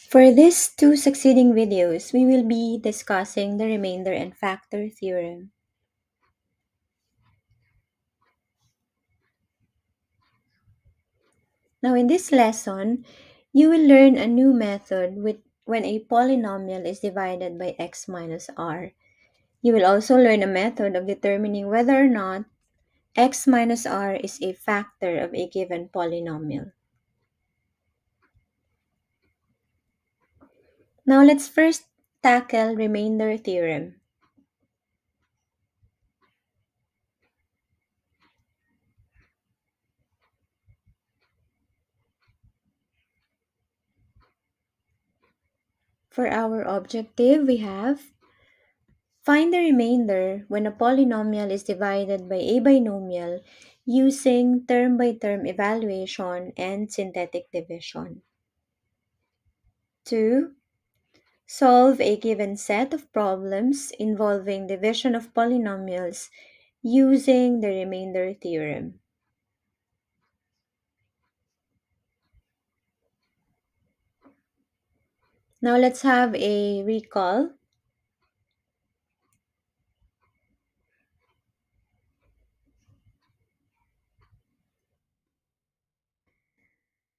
For these two succeeding videos, we will be discussing the remainder and factor theorem. Now in this lesson, you will learn a new method with when a polynomial is divided by x minus r. You will also learn a method of determining whether or not x minus r is a factor of a given polynomial. Now let's first tackle remainder theorem. For our objective, we have find the remainder when a polynomial is divided by a binomial using term-by-term evaluation and synthetic division. 2. Solve a given set of problems involving division of polynomials using the remainder theorem. Now let's have a recall.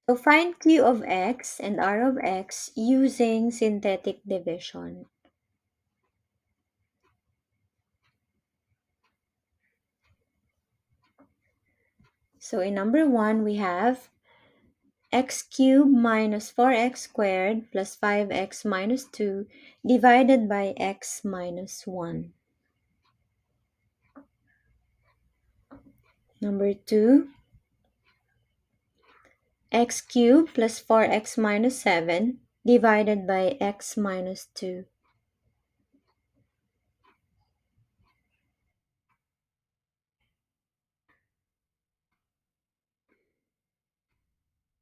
So find Q of x and R of x using synthetic division. So in number 1, we have x cubed minus 4x squared plus 5x minus 2 divided by x minus 1. Number 2, x cubed plus 4x minus 7 divided by x minus 2.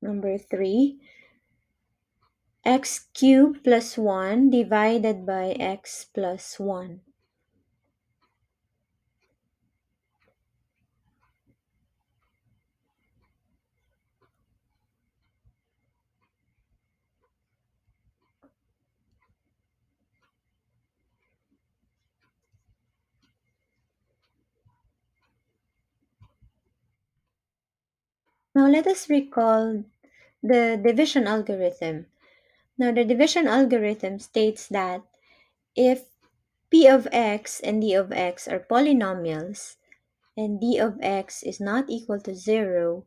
Number 3, x cubed plus 1 divided by x plus 1. Now let us recall the division algorithm. Now the division algorithm states that if p of x and d of x are polynomials and d of x is not equal to 0,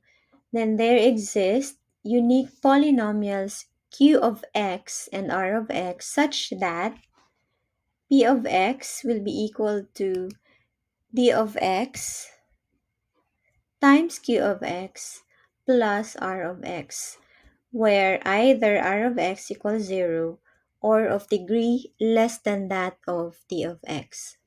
then there exist unique polynomials q of x and r of x such that p of x will be equal to d of x times q of x plus r of x, where either r of x equals 0 or of degree less than that of d of x.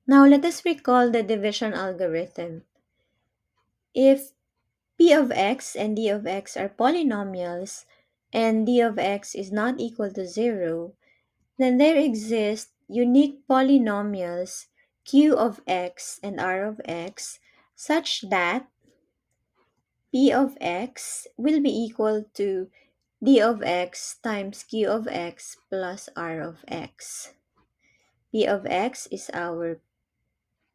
Now let us recall the division algorithm. If p of x and d of x are polynomials and d of x is not equal to 0, then there exist unique polynomials q of x and r of x such that p of x will be equal to d of x times q of x plus r of x. P of x is our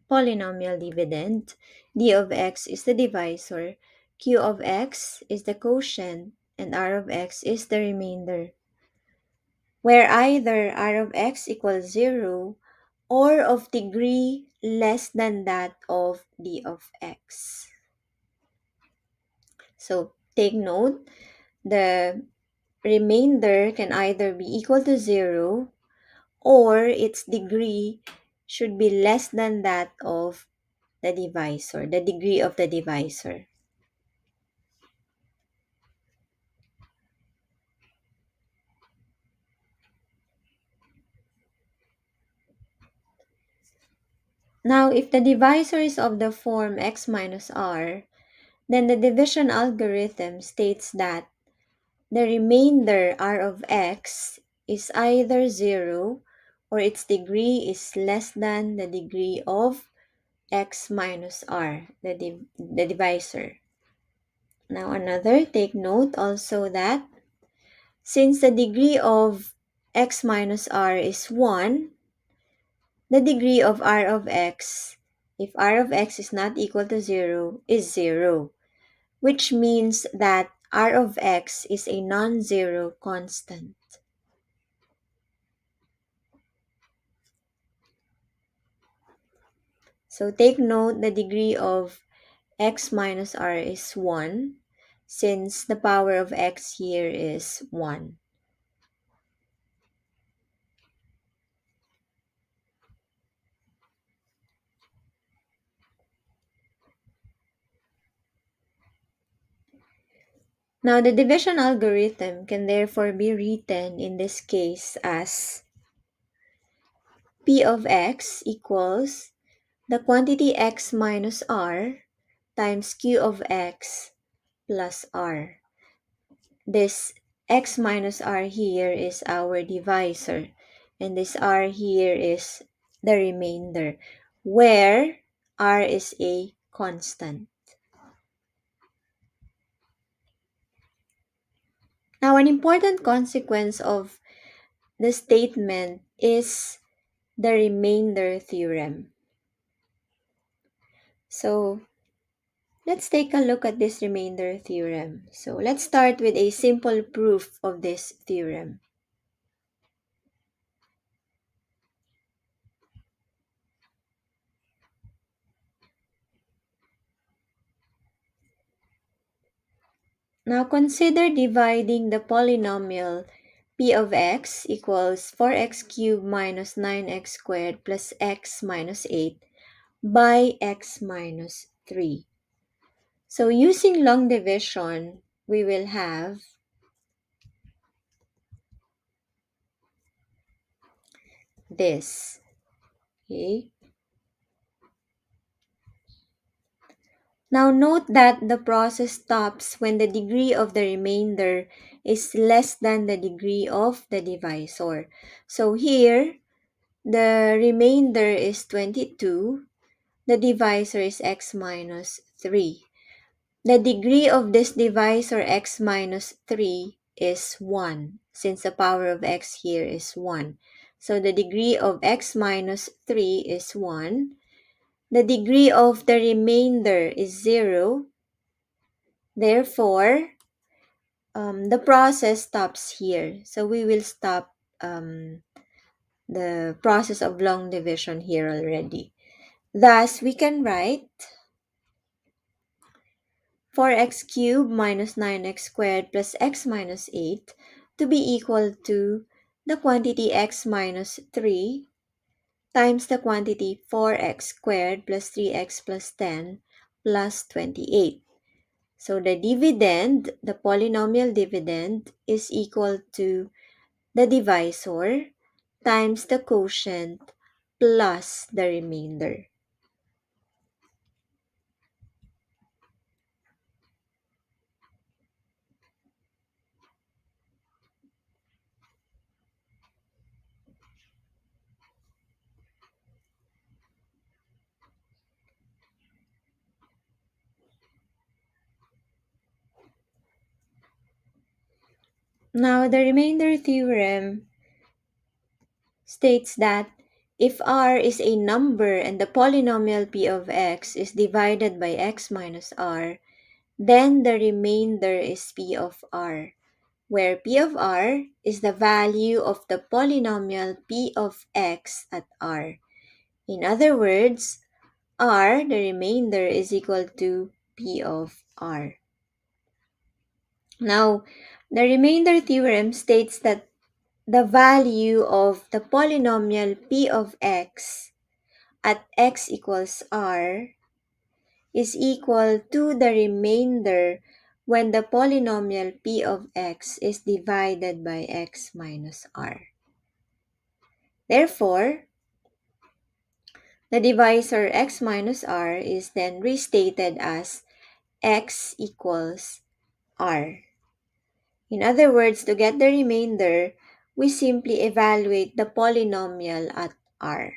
polynomial dividend, d of x is the divisor, q of x is the quotient, and r of x is the remainder, where either r of x equals 0 or of degree less than that of d of x. So take note, the remainder can either be equal to 0 or its degree should be less than that of the divisor, the degree of the divisor. Now, if the divisor is of the form x minus r, then the division algorithm states that the remainder r of x is either 0 or its degree is less than the degree of x minus r, the divisor. Now another, take note also that since the degree of x minus r is 1, the degree of r of x, if r of x is not equal to 0, is 0, which means that r of x is a non-zero constant. So take note the degree of x minus r is 1, since the power of x here is 1. Now the division algorithm can therefore be written in this case as p of x equals the quantity x minus r times q of x plus r. This x minus r here is our divisor, and this r here is the remainder, where r is a constant. Now, an important consequence of the statement is the remainder theorem. So, let's take a look at this remainder theorem. So, let's start with a simple proof of this theorem. Now consider dividing the polynomial p of x equals 4x cubed minus 9x squared plus x minus 8 by x minus 3. So using long division, we will have this. Okay. Now note that the process stops when the degree of the remainder is less than the degree of the divisor. So here, the remainder is 22. The divisor is x minus 3. The degree of this divisor x minus 3 is 1, since the power of x here is 1. So the degree of x minus 3 is 1. The degree of the remainder is 0. Therefore, the process stops here. So we will stop the process of long division here already. Thus, we can write 4x cubed minus 9x squared plus x minus 8 to be equal to the quantity x minus 3 times the quantity 4x squared plus 3x plus 10 plus 28. So the dividend, the polynomial dividend, is equal to the divisor times the quotient plus the remainder. Now the remainder theorem states that if r is a number and the polynomial p of x is divided by x minus r, then the remainder is p of r, where p of r is the value of the polynomial p of x at r. In other words, r, the remainder, is equal to p of r. Now, the remainder theorem states that the value of the polynomial p of x at x equals r is equal to the remainder when the polynomial p of x is divided by x minus r. Therefore, the divisor x minus r is then restated as x equals r. In other words, to get the remainder, we simply evaluate the polynomial at r.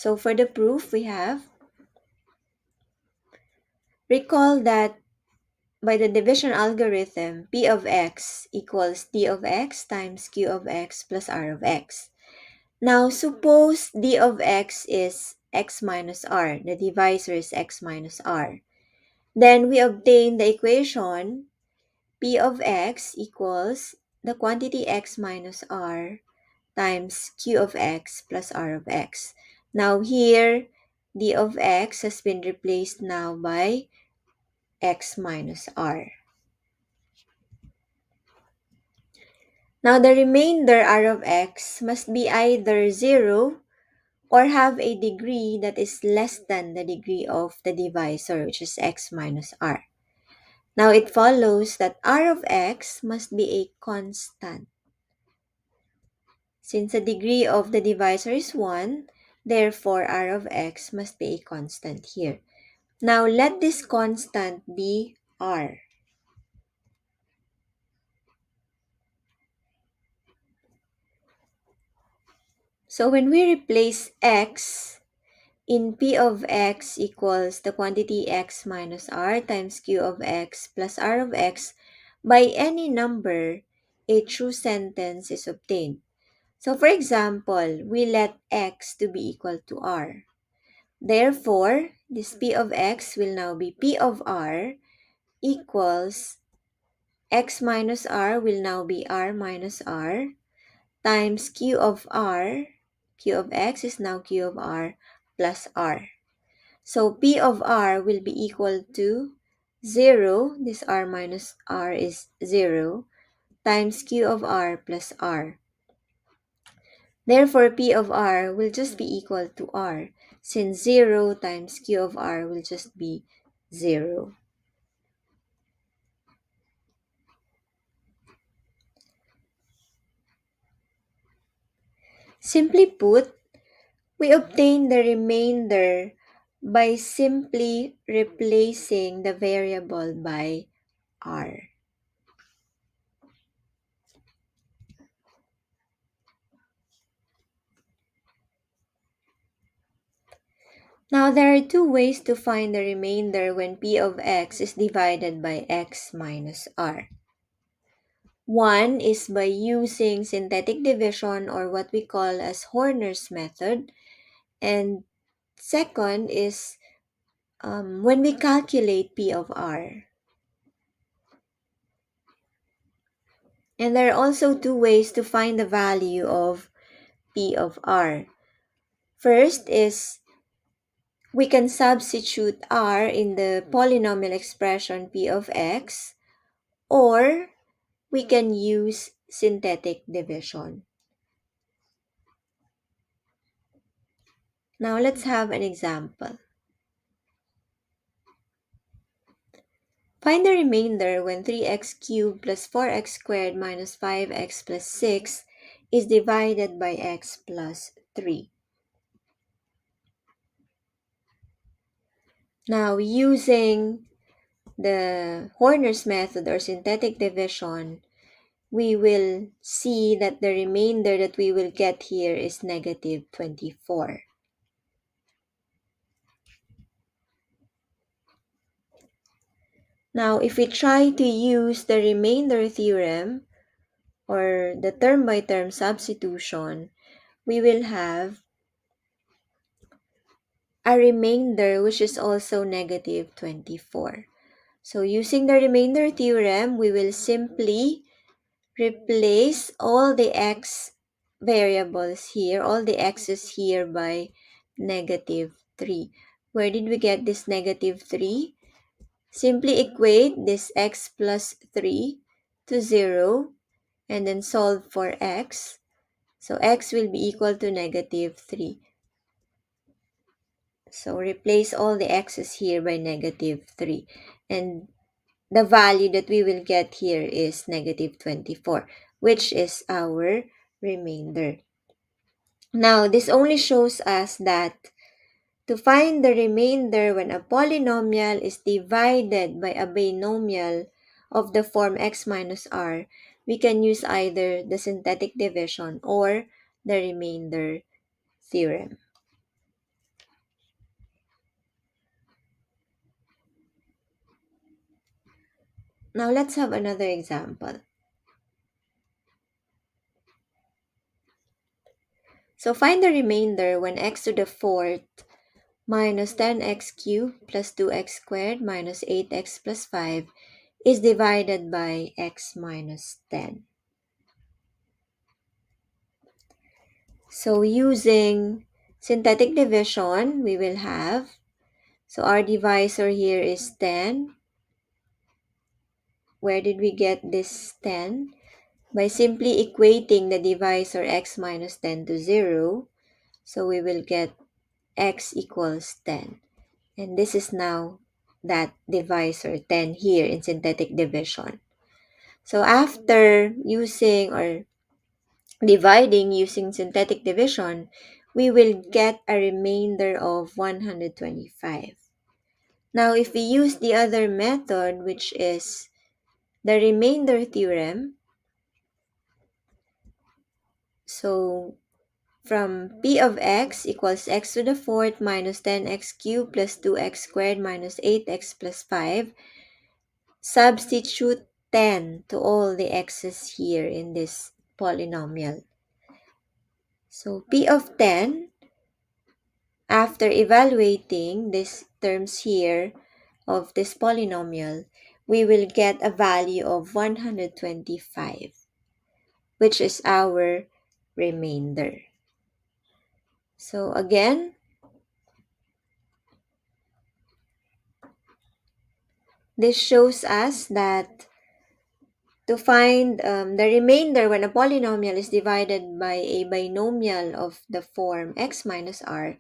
So for the proof, we have, recall that by the division algorithm, P of x equals D of x times Q of x plus R of x. Now, suppose D of x is x minus r. The divisor is x minus r. Then we obtain the equation P of x equals the quantity x minus r times Q of x plus R of x. Now here, D of x has been replaced now by x minus r. Now the remainder R of x must be either 0 or have a degree that is less than the degree of the divisor, which is x minus r. Now it follows that R of x must be a constant. Since the degree of the divisor is 1, therefore R of x must be a constant here. Now let this constant be r. So when we replace x in P of x equals the quantity x minus r times Q of x plus R of x by any number, a true sentence is obtained. So for example, we let x to be equal to r. Therefore, this P of x will now be P of r equals x minus r will now be r minus r times Q of r. Q of x is now Q of r plus r. So P of r will be equal to 0, this r minus r is 0, times Q of r plus r. Therefore, P of r will just be equal to r, since 0 times Q of r will just be 0. Simply put, we obtain the remainder by simply replacing the variable by r. Now, there are two ways to find the remainder when P of x is divided by x minus r. One is by using synthetic division, or what we call as Horner's method, and second is when we calculate P of r. And there are also two ways to find the value of P of r. First is we can substitute r in the polynomial expression P of x, or we can use synthetic division. Now let's have an example. Find the remainder when 3x cubed plus 4x squared minus 5x plus 6 is divided by x plus 3. Now, using the Horner's method or synthetic division, we will see that the remainder that we will get here is negative 24. Now, if we try to use the remainder theorem or the term-by-term substitution, we will have a remainder which is also negative 24. So using the remainder theorem, we will simply replace all the x variables here, all the x's here by negative 3. Where did we get this negative 3? Simply equate this x plus 3 to 0 and then solve for x. So x will be equal to negative 3. So replace all the x's here by negative 3. And the value that we will get here is negative 24, which is our remainder. Now, this only shows us that to find the remainder when a polynomial is divided by a binomial of the form x minus r, we can use either the synthetic division or the remainder theorem. Now let's have another example. So find the remainder when x to the fourth minus 10x cubed plus 2x squared minus 8x plus 5 is divided by x minus 10. So using synthetic division, we will have, so our divisor here is 10. Where did we get this 10? By simply equating the divisor x minus 10 to 0. So we will get x equals 10. And this is now that divisor 10 here in synthetic division. So after using or dividing using synthetic division, we will get a remainder of 125. Now, if we use the other method, which is the remainder theorem, so from p of x equals x to the fourth minus 10x cubed plus 2x squared minus 8x plus 5, substitute 10 to all the x's here in this polynomial. So p of 10, after evaluating these terms here of this polynomial, we will get a value of 125, which is our remainder. So again, this shows us that to find the remainder when a polynomial is divided by a binomial of the form x minus r,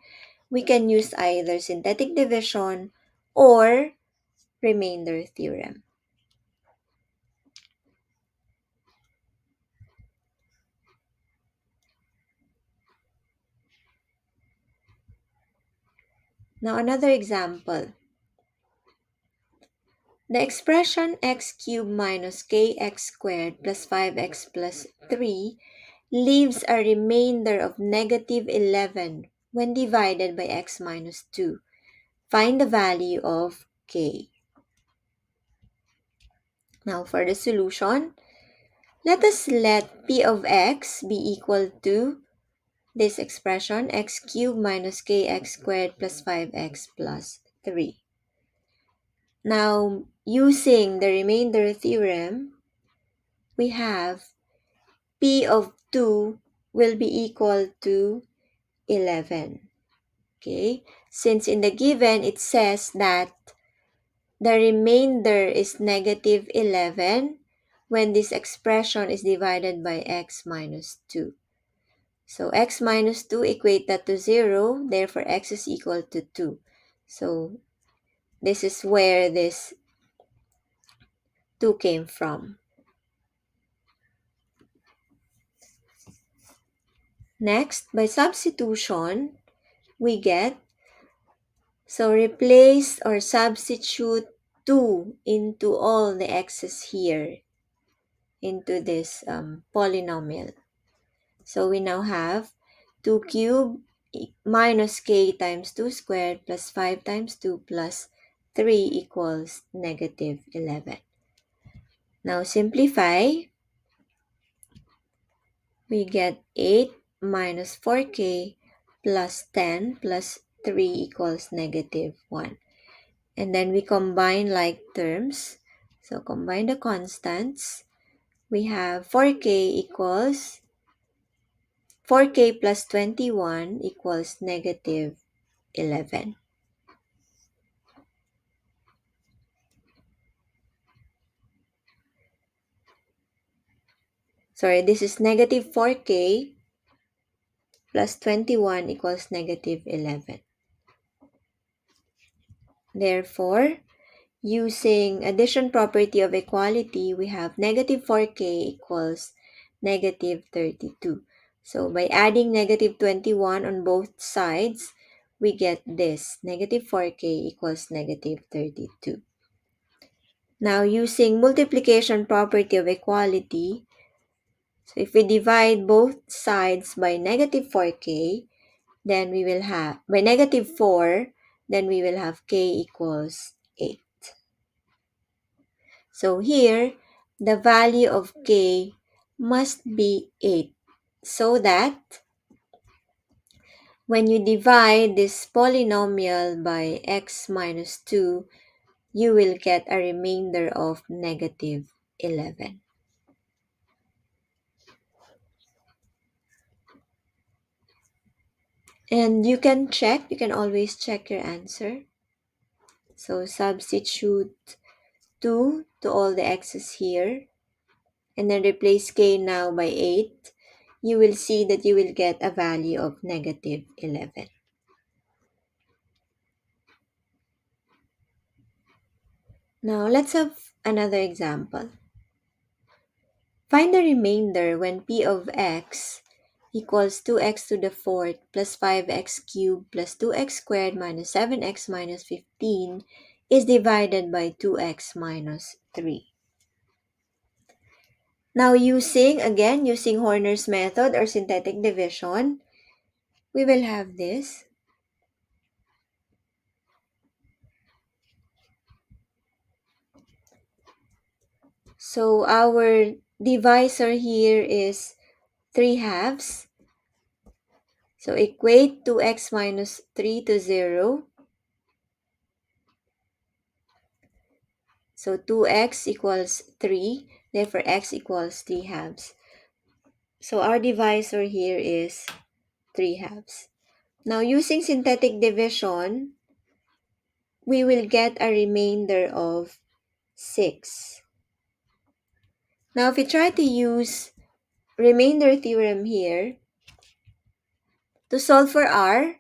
we can use either synthetic division or remainder theorem. Now another example. The expression x cubed minus kx squared plus 5x plus 3 leaves a remainder of negative 11 when divided by x minus 2. Find the value of k. Now for the solution, let us let p of x be equal to this expression x cubed minus kx squared plus 5x plus 3. Now, using the remainder theorem, we have p of 2 will be equal to 11. Okay? Since in the given, it says that the remainder is negative 11 when this expression is divided by x minus 2. So x minus 2 equate that to 0, therefore x is equal to 2. So this is where this 2 came from. Next, by substitution, we get, so replace or substitute 2 into all the x's here into this polynomial. So we now have 2 cubed minus k times 2 squared plus 5 times 2 plus 3 equals negative 11. Now simplify, we get 8 minus 4k plus 10 plus 3 equals negative 1. And then we combine like terms. So combine the constants. We have 4k equals 4k plus 21 equals negative 11. Sorry, this is negative 4k plus 21 equals negative 11. Therefore, using addition property of equality, we have negative 4k equals negative 32. So by adding negative 21 on both sides, we get this, negative 4k equals negative 32. Now using multiplication property of equality, so if we divide both sides by negative 4k, then we will have, by negative 4, then we will have k equals 8. So here, the value of k must be 8 so that when you divide this polynomial by x minus 2, you will get a remainder of negative 11. And you can always check your answer. So substitute 2 to all the x's here, and then replace k now by 8. You will see that you will get a value of negative 11. Now let's have another example. Find the remainder when p of x equals 2x to the fourth plus 5x cubed plus 2x squared minus 7x minus 15 is divided by 2x minus 3. Now using Horner's method or synthetic division, we will have this. So our divisor here is 3 halves. So equate 2x minus 3 to 0. So 2x equals 3, therefore x equals 3 halves. So our divisor here is 3 halves. Now using synthetic division, we will get a remainder of 6. Now if we try to use remainder theorem here, to solve for r,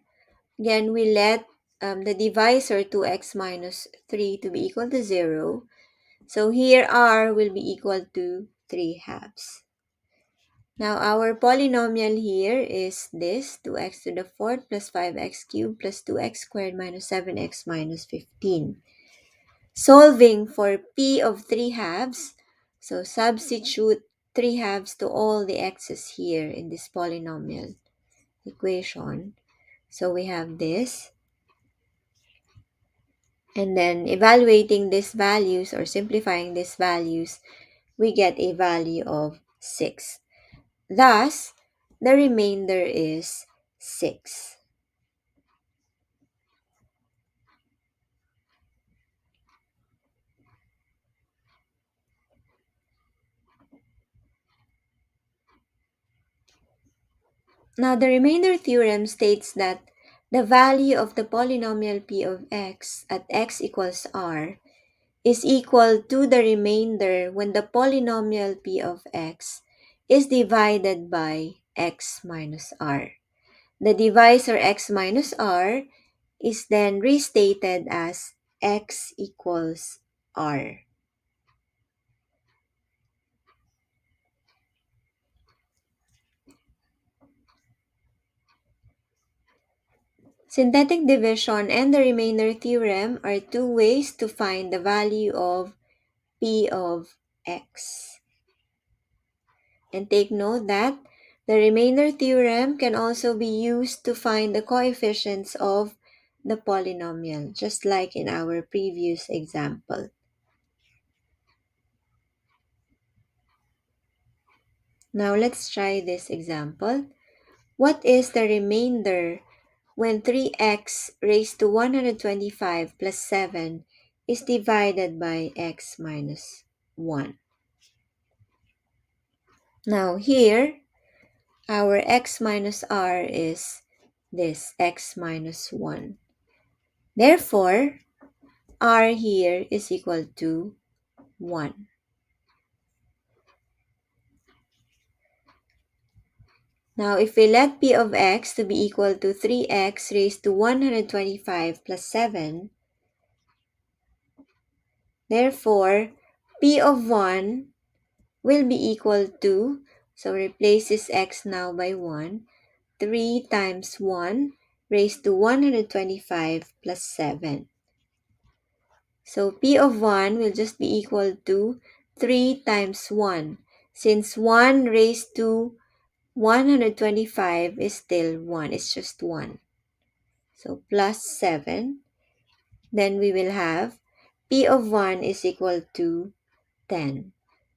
again we let the divisor 2x minus 3 to be equal to 0. So here r will be equal to 3 halves. Now our polynomial here is this, 2x to the fourth plus 5x cubed plus 2x squared minus 7x minus 15. Solving for p of 3 halves, so substitute 3 halves to all the x's here in this polynomial equation. So we have this. And then evaluating these values or simplifying these values, we get a value of 6. Thus, the remainder is 6. Now, the remainder theorem states that the value of the polynomial p of x at x equals r is equal to the remainder when the polynomial p of x is divided by x minus r. The divisor x minus r is then restated as x equals r. Synthetic division and the remainder theorem are two ways to find the value of p of x. And take note that the remainder theorem can also be used to find the coefficients of the polynomial, just like in our previous example. Now let's try this example. What is the remainder when 3x raised to 125 plus 7 is divided by x minus 1? Now here, our x minus r is this, x minus 1. Therefore, r here is equal to 1. Now, if we let p of x to be equal to 3x raised to 125 plus 7, therefore, p of 1 will be equal to, so replace this x now by 1, 3 times 1 raised to 125 plus 7. So p of 1 will just be equal to 3 times 1. Since 1 raised to 125 is still 1, it's just 1. So plus 7. Then we will have p of 1 is equal to 10.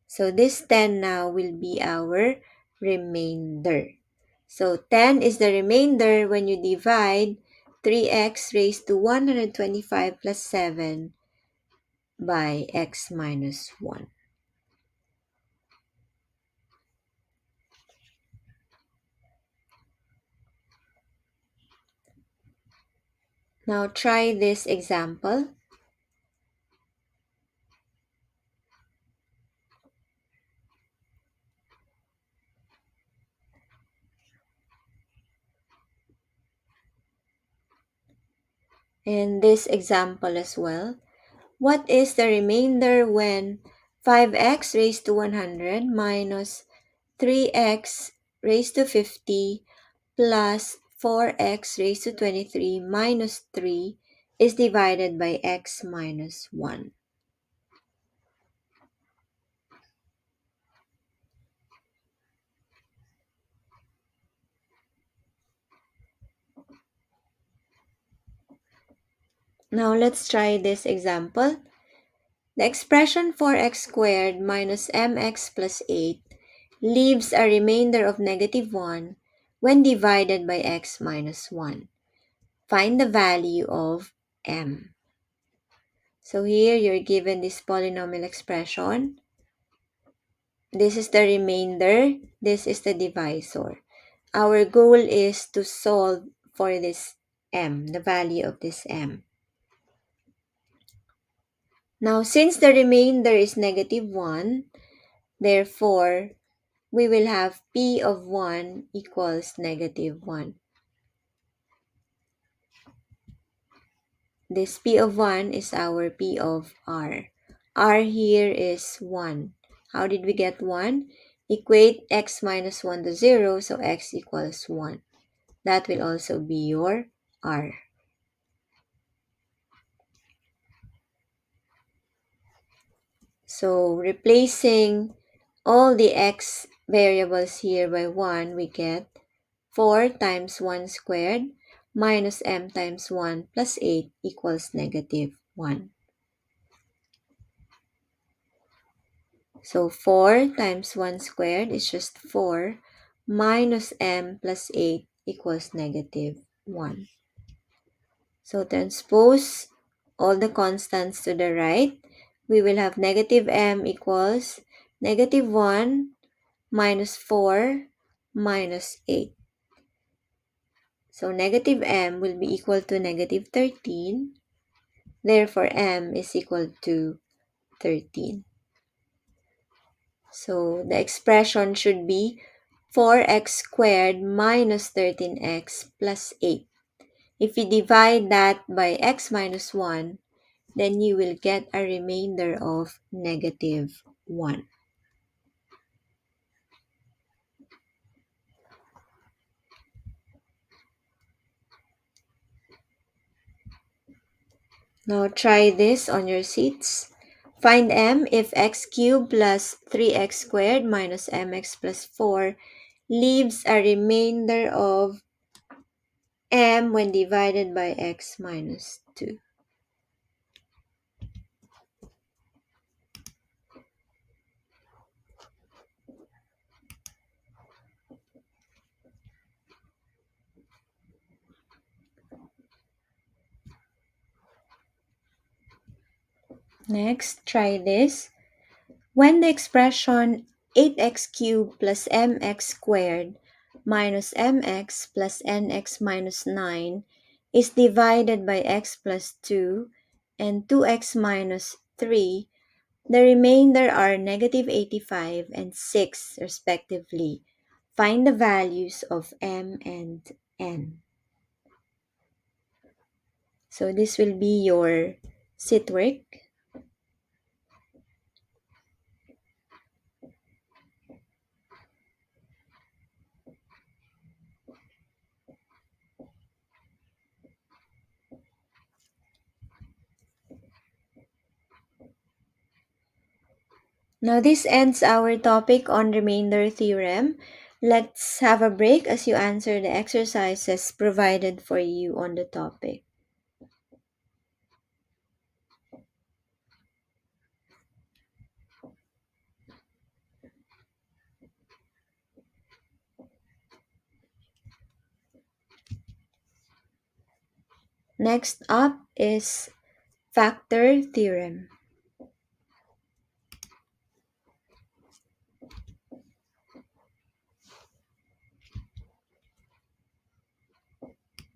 So this 10 now will be our remainder. So 10 is the remainder when you divide 3x raised to 125 plus 7 by x minus 1. Now try this example. And this example as well. What is the remainder when 5x raised to 100 minus 3x raised to 50 plus 4x raised to 23 minus 3 is divided by x minus 1? Now let's try this example. The expression 4x squared minus mx plus 8 leaves a remainder of negative 1 when divided by x minus 1. Find the value of m. So here you're given this polynomial expression. This is the remainder. This is the divisor. Our goal is to solve for this m, the value of this m. Now, since the remainder is negative 1, therefore, we will have p of 1 equals negative 1. This p of 1 is our p of r. R here is 1. How did we get 1? Equate x minus 1 to 0, so x equals 1. That will also be your r. So replacing all the x variables here by 1, we get 4 times 1 squared minus m times 1 plus 8 equals negative 1. So 4 times 1 squared is just 4 minus m plus 8 equals negative 1. So transpose all the constants to the right. We will have negative m equals negative 1 minus 4 minus 8. So negative m will be equal to negative 13. Therefore, m is equal to 13. So the expression should be 4x squared minus 13x plus 8. If you divide that by x minus 1, then you will get a remainder of negative 1. Now try this on your sheets. Find m if x cubed plus 3x squared minus mx plus 4 leaves a remainder of m when divided by x minus 2. Next, try this. When the expression 8x cubed plus mx squared minus mx plus nx minus 9 is divided by x plus 2 and 2x minus 3, the remainder are negative 85 and 6 respectively. Find the values of m and n. So this will be your sit work. Now this ends our topic on remainder theorem. Let's have a break as you answer the exercises provided for you on the topic. Next up is factor theorem.